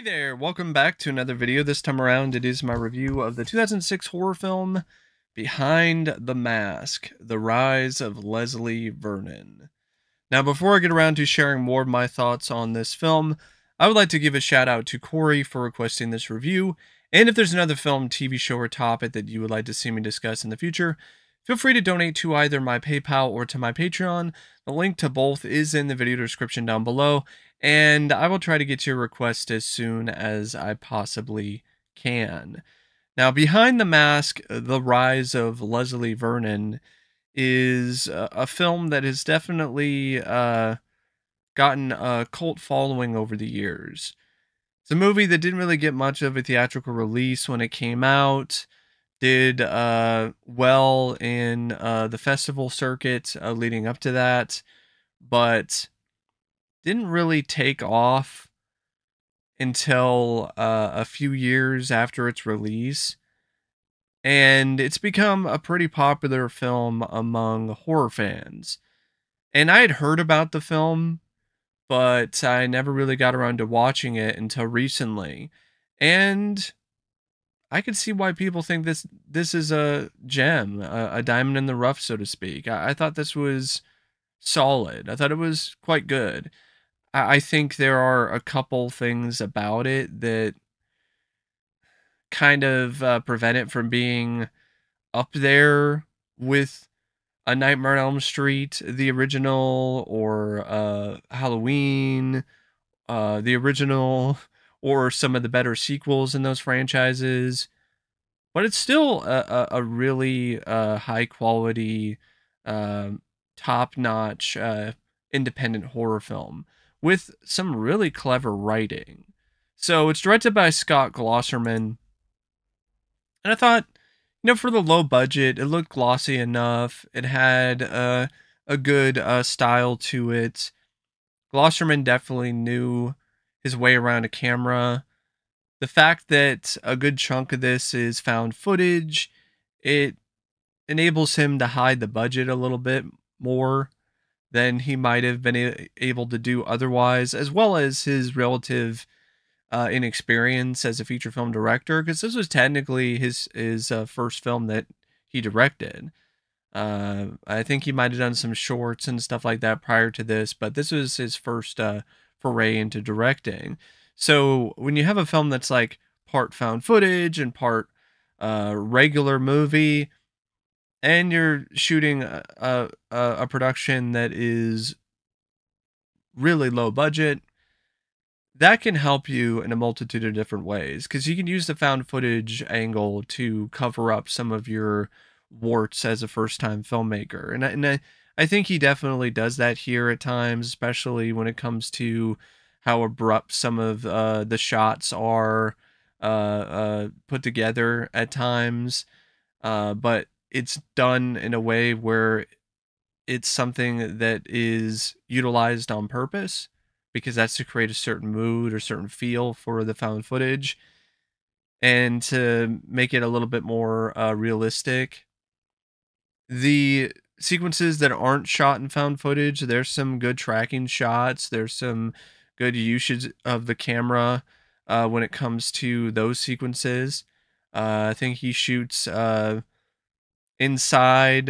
There, welcome back to another video. This time around it is my review of the 2006 horror film Behind the Mask, The Rise of Leslie Vernon. Now before I get around to sharing more of my thoughts on this film, I would like to give a shout out to Corey for requesting this review, and if there's another film, TV show, or topic that you would like to see me discuss in the future, feel free to donate to either my PayPal or to my Patreon. The link to both is in the video description down below, and I will try to get your request as soon as I possibly can. Now, Behind the Mask, The Rise of Leslie Vernon is a film that has definitely gotten a cult following over the years. It's a movie that didn't really get much of a theatrical release when it came out, did well in the festival circuit leading up to that, but didn't really take off until a few years after its release. And it's become a pretty popular film among horror fans. And I had heard about the film, but I never really got around to watching it until recently. And I could see why people think this is a gem, a diamond in the rough, so to speak. I thought this was solid. I thought it was quite good. I think there are a couple things about it that kind of prevent it from being up there with A Nightmare on Elm Street, the original, or Halloween, the original, or some of the better sequels in those franchises. But it's still a really high quality, top notch independent horror film with some really clever writing. So it's directed by Scott Glosserman, and I thought, for the low budget, it looked glossy enough. It had a good style to it. Glosserman definitely knew his way around a camera. The fact that a good chunk of this is found footage, it enables him to hide the budget a little bit more than he might have been able to do otherwise, as well as his relative inexperience as a feature film director, because this was technically his first film that he directed. I think he might have done some shorts and stuff like that prior to this, but this was his first foray into directing. So when you have a film that's like part found footage and part regular movie, and you're shooting a production that is really low budget, that can help you in a multitude of different ways, because you can use the found footage angle to cover up some of your warts as a first-time filmmaker. And I think he definitely does that here at times, especially when it comes to how abrupt some of the shots are put together at times. But it's done in a way where it's something that is utilized on purpose, because that's to create a certain mood or certain feel for the found footage, and to make it a little bit more realistic. The sequences that aren't shot in found footage, there's some good tracking shots. There's some good usage of the camera when it comes to those sequences. I think he shoots inside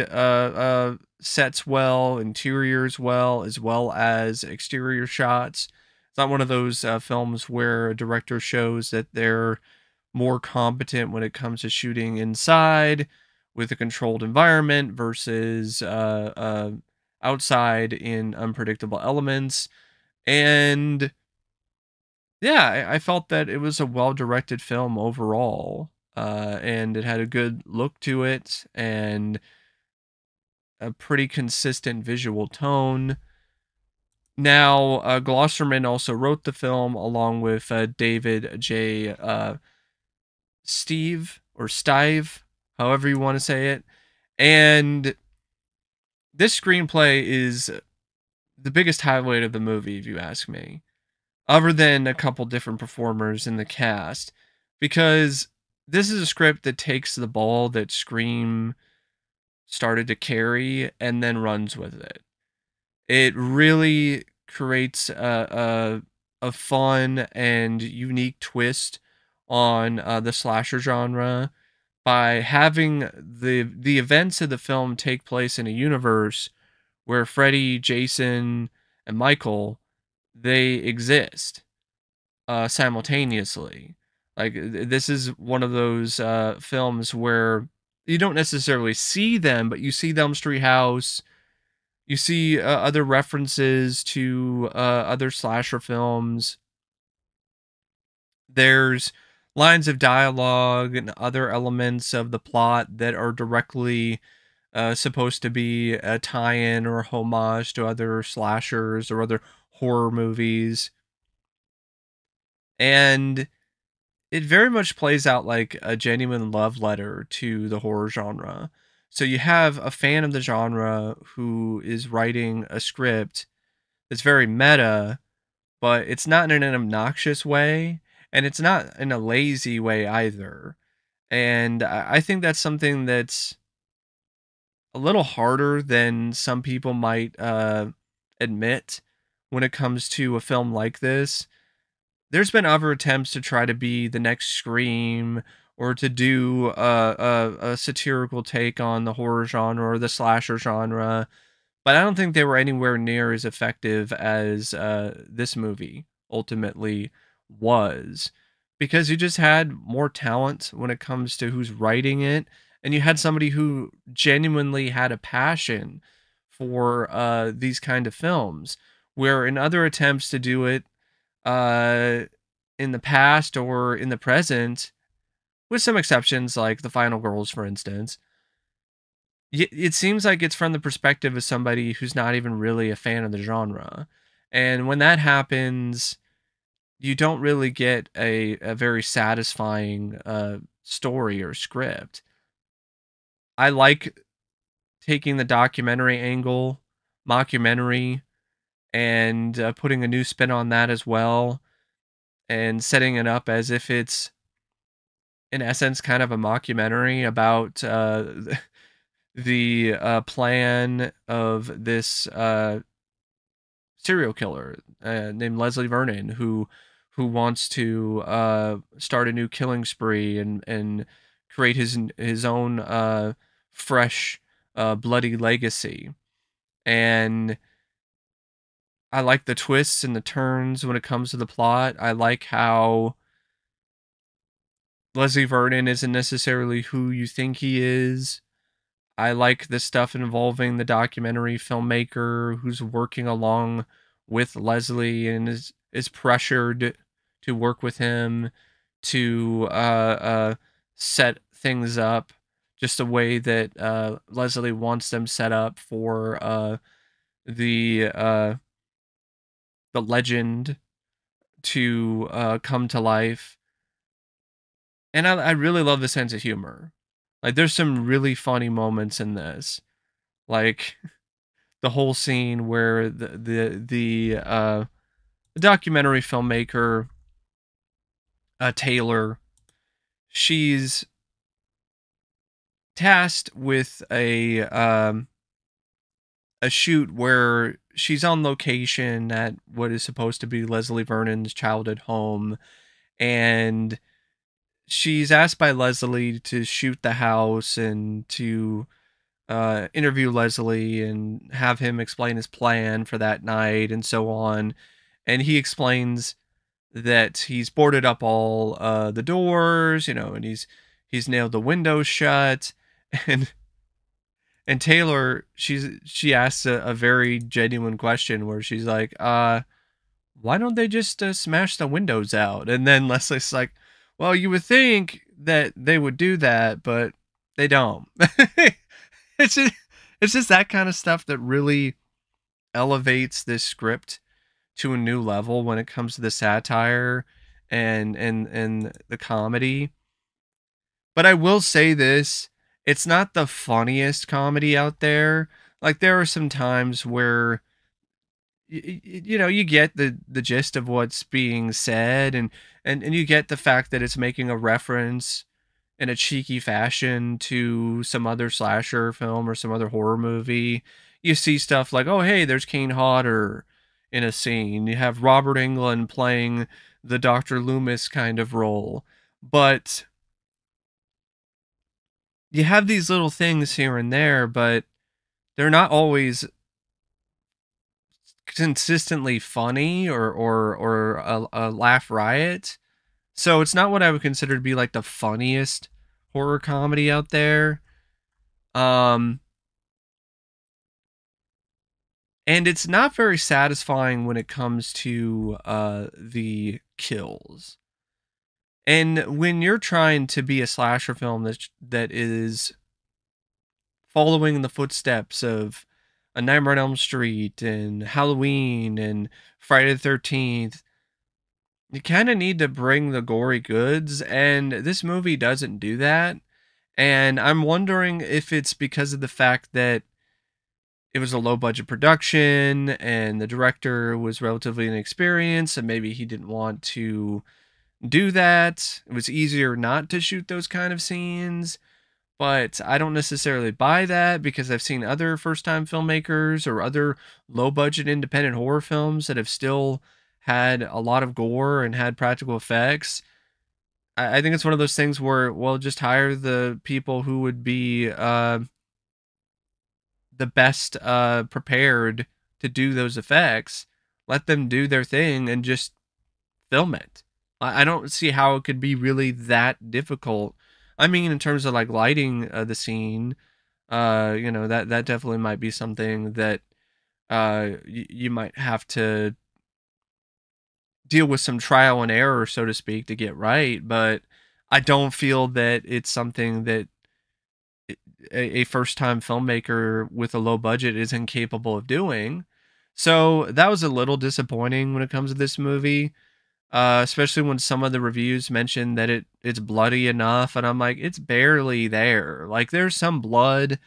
sets well, interiors well, as well as exterior shots. It's not one of those films where a director shows that they're more competent when it comes to shooting inside with a controlled environment versus outside in unpredictable elements. And yeah, I felt that it was a well-directed film overall. And it had a good look to it and a pretty consistent visual tone. Now, Glosserman also wrote the film along with David J. Steve, or Stive, however you want to say it. And this screenplay is the biggest highlight of the movie, if you ask me, other than a couple different performers in the cast, because this is a script that takes the ball that Scream started to carry and then runs with it. It really creates a a fun and unique twist on the slasher genre by having the events of the film take place in a universe where Freddy, Jason, and Michael, they exist simultaneously. Like this is one of those films where you don't necessarily see them, but you see the Elm Street house. You see other references to other slasher films. There's lines of dialogue and other elements of the plot that are directly supposed to be a tie-in or a homage to other slashers or other horror movies. And it very much plays out like a genuine love letter to the horror genre. So you have a fan of the genre who is writing a script that's very meta, but it's not in an obnoxious way, and it's not in a lazy way either. And I think that's something that's a little harder than some people might admit when it comes to a film like this. There's been other attempts to try to be the next Scream or to do a satirical take on the horror genre or the slasher genre, but I don't think they were anywhere near as effective as this movie ultimately was, because you just had more talent when it comes to who's writing it, and you had somebody who genuinely had a passion for these kind of films, where in other attempts to do it uh, in the past or in the present, with some exceptions like The Final Girls, for instance, it seems like it's from the perspective of somebody who's not even really a fan of the genre. And when that happens, you don't really get a very satisfying story or script. I like taking the documentary angle, mockumentary, and putting a new spin on that as well, and setting it up as if it's, in essence, kind of a mockumentary about the plan of this serial killer named Leslie Vernon, who wants to start a new killing spree and create his own fresh bloody legacy. And I like the twists and the turns when it comes to the plot. I like how Leslie Vernon isn't necessarily who you think he is. I like the stuff involving the documentary filmmaker who's working along with Leslie and is pressured to work with him to set things up just the way that Leslie wants them set up for the uh, the legend to come to life. And I really love the sense of humor. Like, there's some really funny moments in this, like the whole scene where the documentary filmmaker Taylor, she's tasked with a shoot where she's on location at what is supposed to be Leslie Vernon's childhood home, and she's asked by Leslie to shoot the house and to interview Leslie and have him explain his plan for that night and so on. And he explains that he's boarded up all the doors, and he's nailed the windows shut. and and Taylor, she asks a very genuine question where she's like, why don't they just smash the windows out? And then Leslie's like, well, you would think that they would do that, but they don't. it's just, it's just that kind of stuff that really elevates this script to a new level when it comes to the satire and the comedy. But I will say this, it's not the funniest comedy out there. Like, there are some times where you get the gist of what's being said, and you get the fact that it's making a reference in a cheeky fashion to some other slasher film or some other horror movie. You see stuff like, oh hey, there's Kane Hodder in a scene. You have Robert Englund playing the Dr. Loomis kind of role. But you have these little things here and there, but they're not always consistently funny or a laugh riot. So it's not what I would consider to be like the funniest horror comedy out there. Um and it's not very satisfying when it comes to the kills. And when you're trying to be a slasher film that is following in the footsteps of A Nightmare on Elm Street and Halloween and Friday the 13th, you kind of need to bring the gory goods, and this movie doesn't do that. And I'm wondering if it's because of the fact that it was a low budget production and the director was relatively inexperienced and maybe he didn't want to do that. It was easier not to shoot those kind of scenes. But I don't necessarily buy that because I've seen other first time filmmakers or other low budget independent horror films that have still had a lot of gore and had practical effects. I think it's one of those things where, well, just hire the people who would be the best prepared to do those effects. Let them do their thing and just film it. I don't see how it could be really that difficult. I mean, in terms of like lighting the scene, that definitely might be something that you might have to deal with some trial and error, so to speak, to get right. But I don't feel that it's something that a first time filmmaker with a low budget is incapable of doing. So that was a little disappointing when it comes to this movie. Especially when some of the reviews mention that it's bloody enough, and I'm like, it's barely there. Like, there's some blood,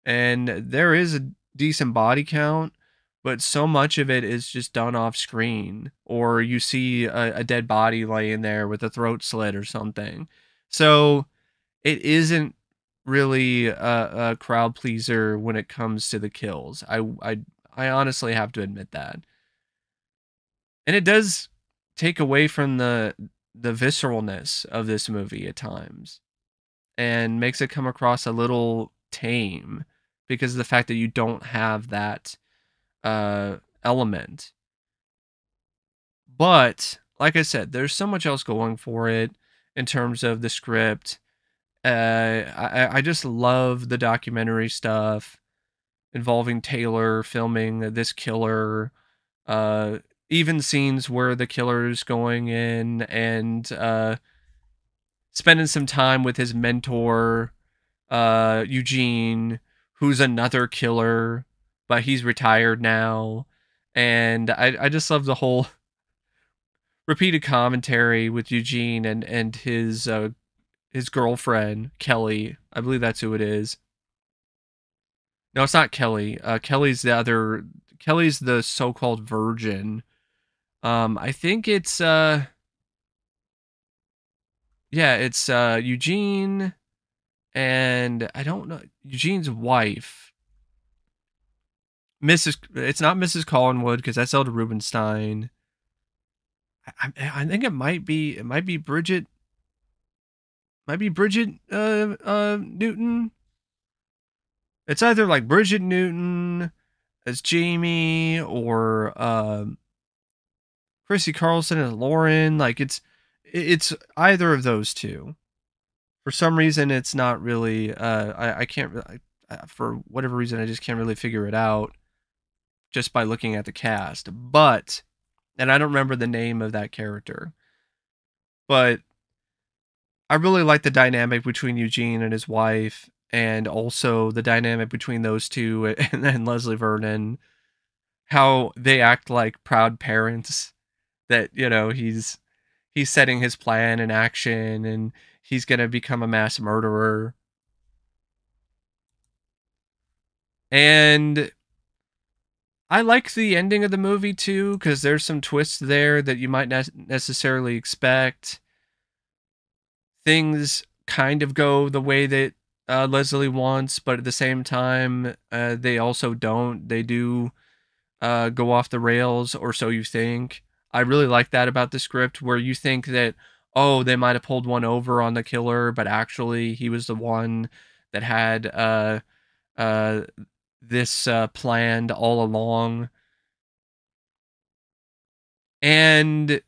and there is a decent body count, but so much of it is just done off screen, or you see a dead body laying there with a throat slit or something. So it isn't really a crowd pleaser when it comes to the kills. I honestly have to admit that. And it does take away from the visceralness of this movie at times and makes it come across a little tame because of the fact that you don't have that element. But like I said, there's so much else going for it in terms of the script. I just love the documentary stuff involving Taylor filming this killer. Uh, Even scenes where the killer's going in and spending some time with his mentor, Eugene, who's another killer, but he's retired now. And I just love the whole repeated commentary with Eugene and his girlfriend, Kelly. I believe that's who it is. No, it's not Kelly. Kelly's the so-called virgin. I think it's yeah, it's Eugene and I don't know Eugene's wife. It's not Mrs. Collinwood because that's Zelda Rubenstein. I think it might be Bridget Newton. It's either like Bridget Newton as Jamie or Chrissy Carlson as Lauren. Like it's either of those two. For some reason, it's not really. I can't. For whatever reason, I just can't really figure it out just by looking at the cast. But, and I don't remember the name of that character. But I really like the dynamic between Eugene and his wife, and also the dynamic between those two and Leslie Vernon. How they act like proud parents. That he's setting his plan in action, and he's gonna become a mass murderer. And I like the ending of the movie too, because there's some twists there that you might not necessarily expect. Things kind of go the way that Leslie wants, but at the same time, they also don't. They do go off the rails, or so you think. I really like that about the script, where you think that, oh, they might have pulled one over on the killer, but actually he was the one that had uh, this planned all along. And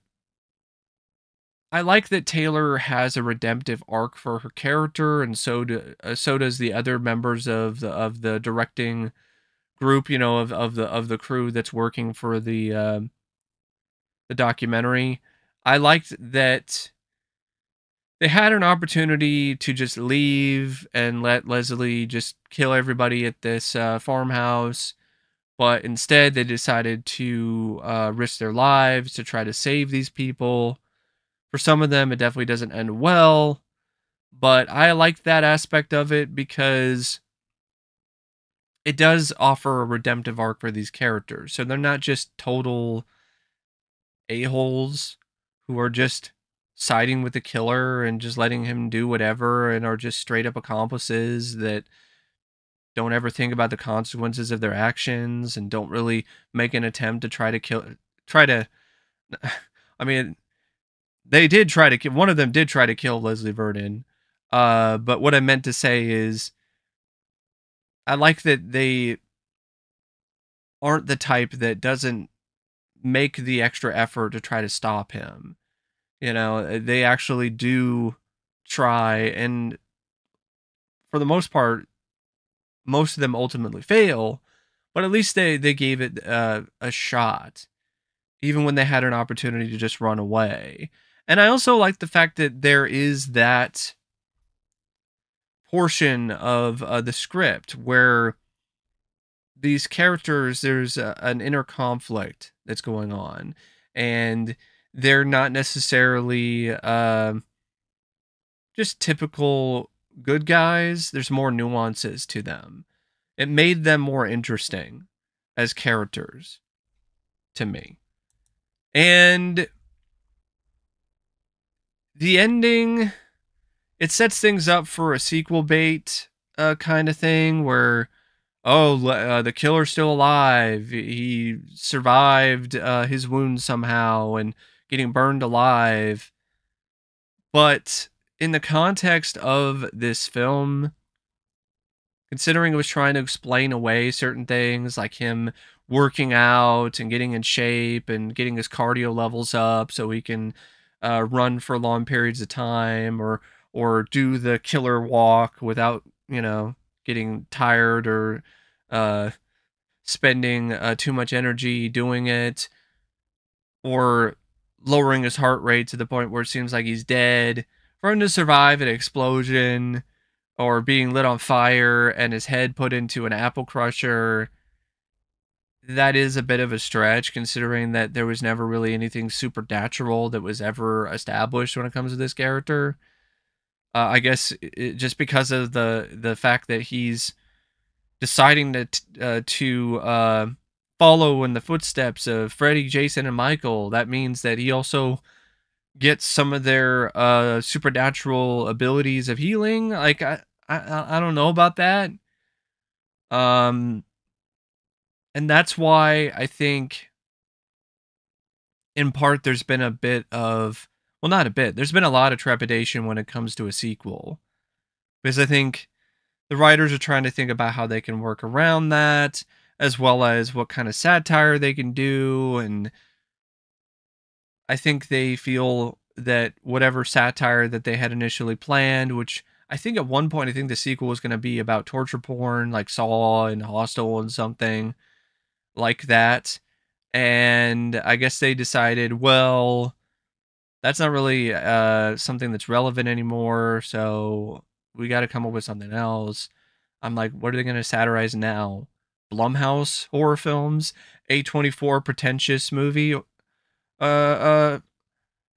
I like that Taylor has a redemptive arc for her character, and so does the other members of the directing group, you know, of the crew that's working for the documentary. I liked that they had an opportunity to just leave and let Leslie just kill everybody at this farmhouse, but instead they decided to risk their lives to try to save these people. For some of them, it definitely doesn't end well, but I like that aspect of it because it does offer a redemptive arc for these characters. So they're not just total a-holes who are just siding with the killer and just letting him do whatever and are just straight up accomplices that don't ever think about the consequences of their actions and don't really make an attempt to try to I mean, they did try to kill, one of them did try to kill Leslie Vernon. But what I meant to say is I like that they aren't the type that doesn't make the extra effort to try to stop him. You know, they actually do try, and for the most part, most of them ultimately fail, but at least they gave it a shot, even when they had an opportunity to just run away. And I also like the fact that there is that portion of the script where these characters, there's an inner conflict that's going on, and they're not necessarily just typical good guys. There's more nuances to them. It made them more interesting as characters to me. And the ending, it sets things up for a sequel bait kind of thing where, oh, the killer's still alive. He survived his wounds somehow and getting burned alive. But in the context of this film, considering it was trying to explain away certain things like him working out and getting in shape and getting his cardio levels up so he can run for long periods of time, or do the killer walk without, you know, getting tired or uh, spending too much energy doing it, or lowering his heart rate to the point where it seems like he's dead, for him to survive an explosion or being lit on fire and his head put into an apple crusher. That is a bit of a stretch, considering that there was never really anything supernatural that was ever established when it comes to this character. I guess just because of the fact that he's deciding to follow in the footsteps of Freddy, Jason, and Michael, that means that he also gets some of their supernatural abilities of healing. Like I don't know about that. Um, and that's why I think, in part, there's been a bit of, well, not a bit. There's been a lot of trepidation when it comes to a sequel, because I think the writers are trying to think about how they can work around that, as well as what kind of satire they can do. And I think they feel that whatever satire that they had initially planned, which I think at one point, I think the sequel was going to be about torture porn, like Saw and Hostel and something like that. And I guess they decided, well, that's not really something that's relevant anymore, so we got to come up with something else. I'm like, what are they going to satirize now? Blumhouse horror films, A24 pretentious movie uh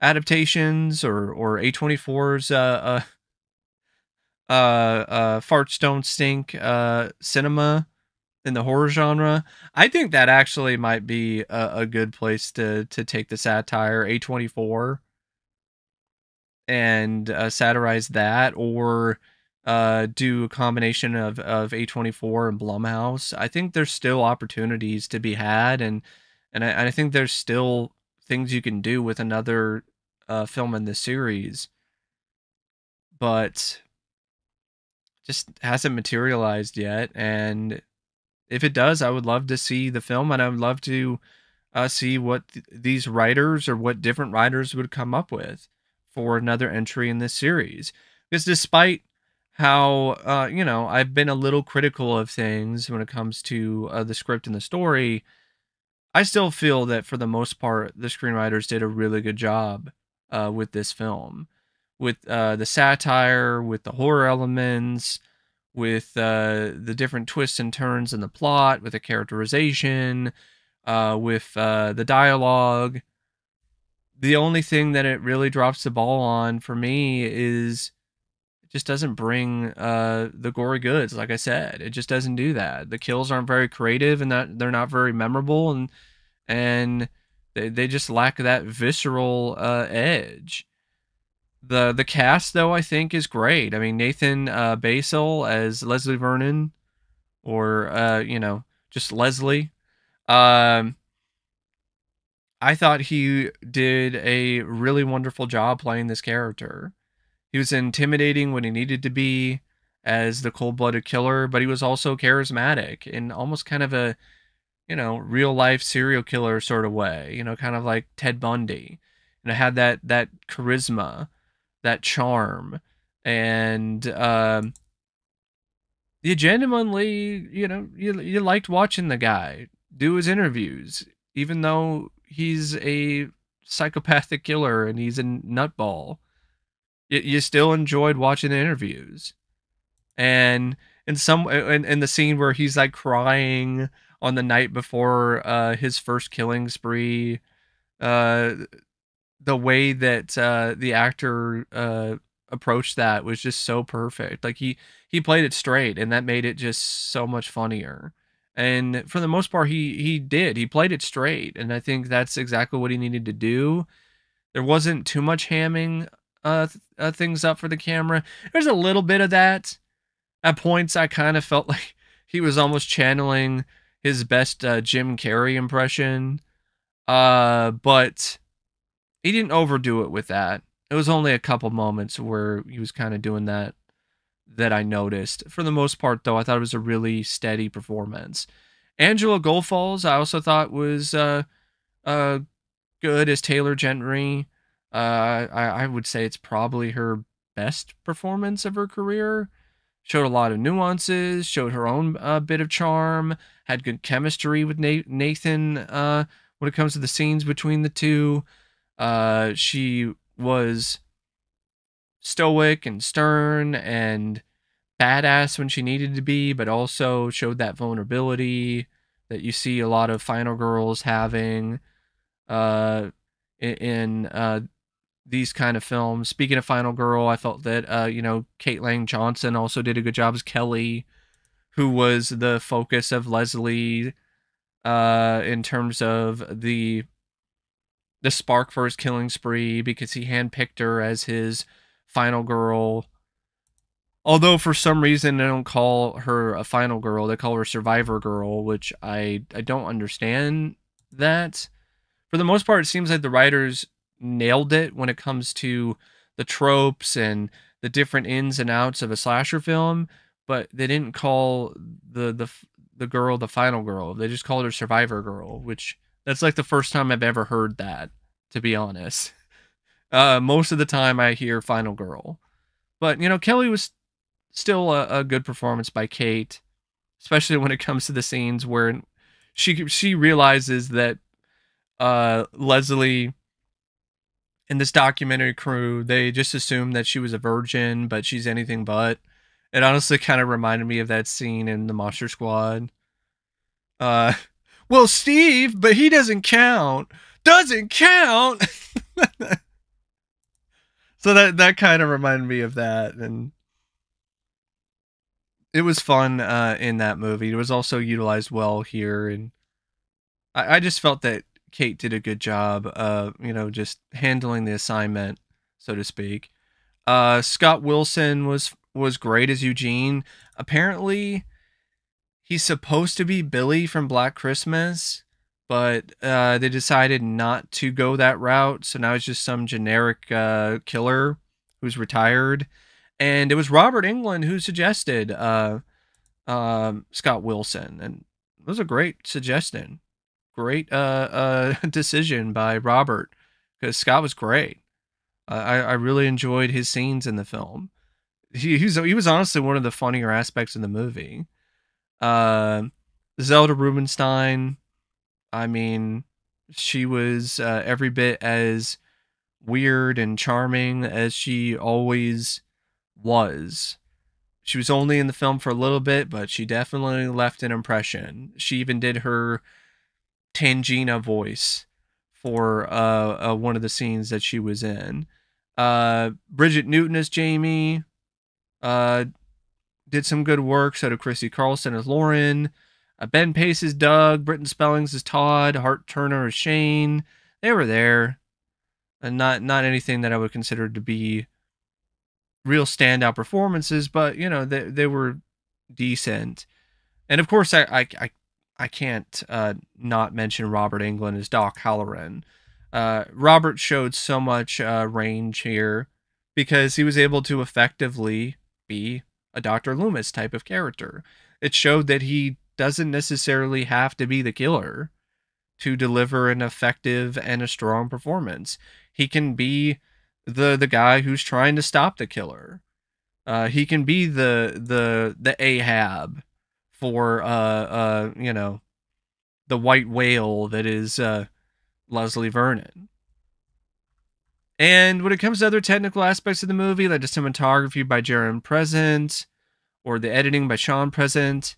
adaptations, or A24's farts don't stink cinema in the horror genre. I think that actually might be a good place to take the satire, A24, and satirize that. Or do a combination of A24 and Blumhouse, I think there's still opportunities to be had, and I think there's still things you can do with another film in this series, but just hasn't materialized yet. And if it does, I would love to see the film, and I would love to see what these writers or what different writers would come up with for another entry in this series. Because despite how, I've been a little critical of things when it comes to the script and the story, I still feel that for the most part, the screenwriters did a really good job with this film. With the satire, with the horror elements, with the different twists and turns in the plot, with the characterization, with the dialogue. The only thing that it really drops the ball on for me is it just doesn't bring the gory goods. Like I said, it just doesn't do that. The kills aren't very creative, and that they're not very memorable, and they just lack that visceral edge. The cast, though, I think is great. I mean, Nathan Baesel as Leslie Vernon, or just Leslie. Um, I thought he did a really wonderful job playing this character. He was intimidating when he needed to be as the cold-blooded killer, but he was also charismatic in almost kind of a, real life serial killer sort of way, kind of like Ted Bundy. And it had that charisma, that charm, and you genuinely, you liked watching the guy do his interviews, even though he's a psychopathic killer and he's a nutball. You still enjoyed watching the interviews. And in the scene where he's like crying on the night before his first killing spree, uh, the way that the actor approached that was just so perfect. Like he played it straight, and that made it just so much funnier. And for the most part, he played it straight, and I think that's exactly what he needed to do. There wasn't too much hamming things up for the camera. There's a little bit of that. At points, I kind of felt like he was almost channeling his best Jim Carrey impression. But he didn't overdo it with that. It was only a couple moments where he was kind of doing that I noticed. For the most part, though, I thought it was a really steady performance. Angela Goethals, I also thought was uh, good as Taylor Gentry. I would say it's probably her best performance of her career. Showed a lot of nuances, showed her own bit of charm, had good chemistry with Nathan when it comes to the scenes between the two. She was stoic and stern and badass when she needed to be, but also showed that vulnerability that you see a lot of final girls having uh, in these kind of films. Speaking of Final Girl, I felt that Kate Lang Johnson also did a good job as Kelly, who was the focus of Leslie in terms of the spark for his killing spree, because he handpicked her as his final girl. Although for some reason they don't call her a final girl, they call her survivor girl, which I don't understand that. For the most part, it seems like the writers nailed it when it comes to the tropes and the different ins and outs of a slasher film, but they didn't call the girl the final girl. They just called her survivor girl, which that's like the first time I've ever heard that, to be honest. Most of the time I hear final girl. But, Kelly was still a good performance by Kate, especially when it comes to the scenes where she realizes that Leslie and this documentary crew, they just assumed that she was a virgin, but she's anything but. It honestly kind of reminded me of that scene in the Monster Squad. Uh, well, Steve, but he doesn't count. Doesn't count. So that kind of reminded me of that, and it was fun in that movie. It was also utilized well here, and I just felt that Kate did a good job, just handling the assignment, so to speak. Scott Wilson was was great as Eugene. Apparently, he's supposed to be Billy from Black Christmas, but they decided not to go that route. So now he's just some generic killer who's retired. And it was Robert Englund who suggested Scott Wilson, and it was a great suggestion, great decision by Robert, because Scott was great. I really enjoyed his scenes in the film. He was honestly one of the funnier aspects of the movie. Uh, Zelda Rubenstein, I mean, she was every bit as weird and charming as she always was. She was only in the film for a little bit, but she definitely left an impression. She even did her Tangina voice for one of the scenes that she was in. Bridget Newton as Jamie uh, did some good work. So did Chrissy Carlson as Lauren. Ben Pace as Doug. Britton Spellings as Todd. Hart Turner as Shane. They were there, and not anything that I would consider to be real standout performances, but you know they were decent. And of course, I can't not mention Robert Englund as Doc Halloran. Robert showed so much range here because he was able to effectively be a Dr. Loomis type of character. It showed that he doesn't necessarily have to be the killer to deliver an effective and a strong performance. He can be the guy who's trying to stop the killer. He can be the Ahab for you know, the white whale that is Leslie Vernon. And when it comes to other technical aspects of the movie, like the cinematography by Jaron Present or the editing by Sean Present,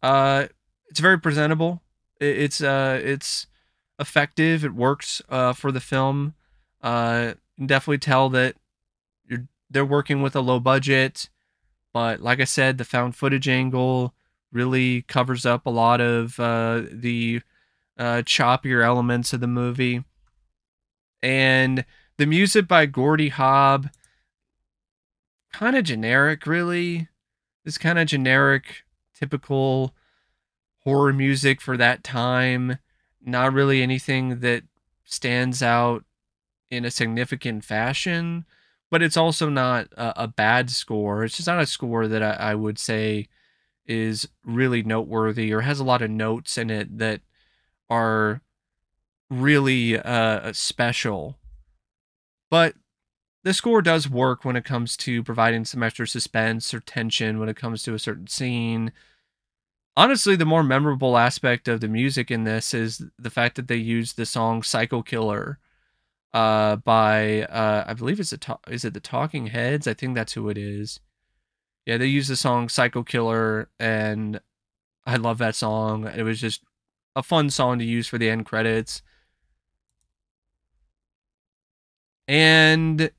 it's very presentable. It's effective. It works for the film. You can definitely tell that they're working with a low budget, but like I said, the found footage angle really covers up a lot of the choppier elements of the movie. And the music by Gordy Hobb, kind of generic, really. It's kind of generic, typical horror music for that time. Not really anything that stands out in a significant fashion, but it's also not a bad score. It's just not a score that I would say is really noteworthy or has a lot of notes in it that are really special. But the score does work when it comes to providing some extra suspense or tension when it comes to a certain scene. Honestly, the more memorable aspect of the music in this is the fact that they use the song Psycho Killer by I believe is it the Talking Heads? I think that's who it is. Yeah, they use the song Psycho Killer, and I love that song. It was just a fun song to use for the end credits. And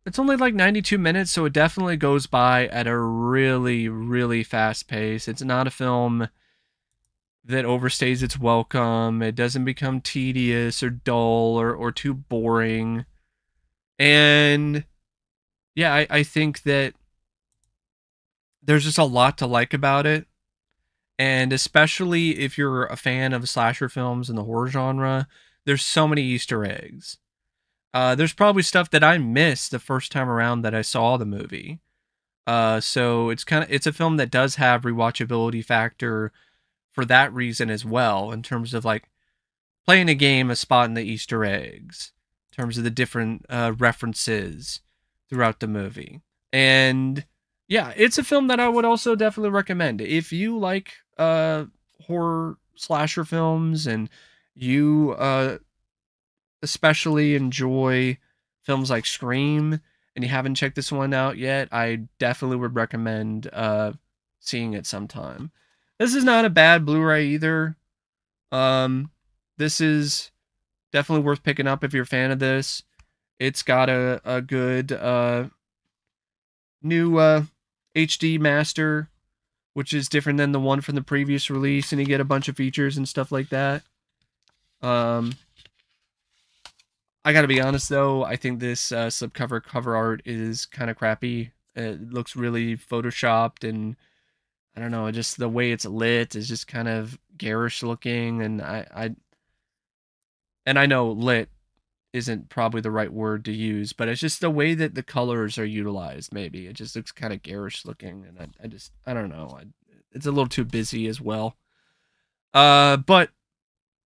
it's only like 92 minutes, so it definitely goes by at a really, really fast pace. It's not a film that overstays its welcome. It doesn't become tedious or dull or too boring. And yeah, I think that there's just a lot to like about it. And especially if you're a fan of slasher films and the horror genre, there's so many Easter eggs. There's probably stuff that I missed the first time around that I saw the movie. So it's a film that does have rewatchability factor for that reason as well, in terms of like playing a game of spotting the Easter eggs, in terms of the different references throughout the movie. And yeah, it's a film that I would also definitely recommend. If you like horror slasher films and you especially enjoy films like Scream and you haven't checked this one out yet, I definitely would recommend seeing it sometime. This is not a bad Blu-ray either. This is definitely worth picking up if you're a fan of this. It's got a good new HD master, which is different than the one from the previous release, and you get a bunch of features and stuff like that. I gotta be honest though, I think this slipcover cover art is kind of crappy. It looks really photoshopped, and I don't know, just the way it's lit is just kind of garish looking, and I know lit isn't probably the right word to use, but it's just the way that the colors are utilized. Maybe it just looks kind of garish looking, and I don't know. It's a little too busy as well. But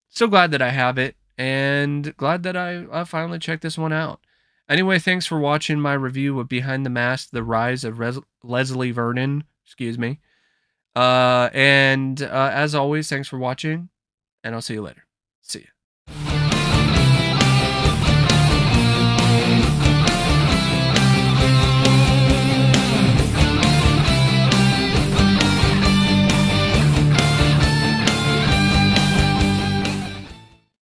so glad that I have it, and glad that I finally checked this one out. Anyway, thanks for watching my review of Behind the Mask: The Rise of Leslie Vernon. Excuse me. And as always, thanks for watching, and I'll see you later. See ya.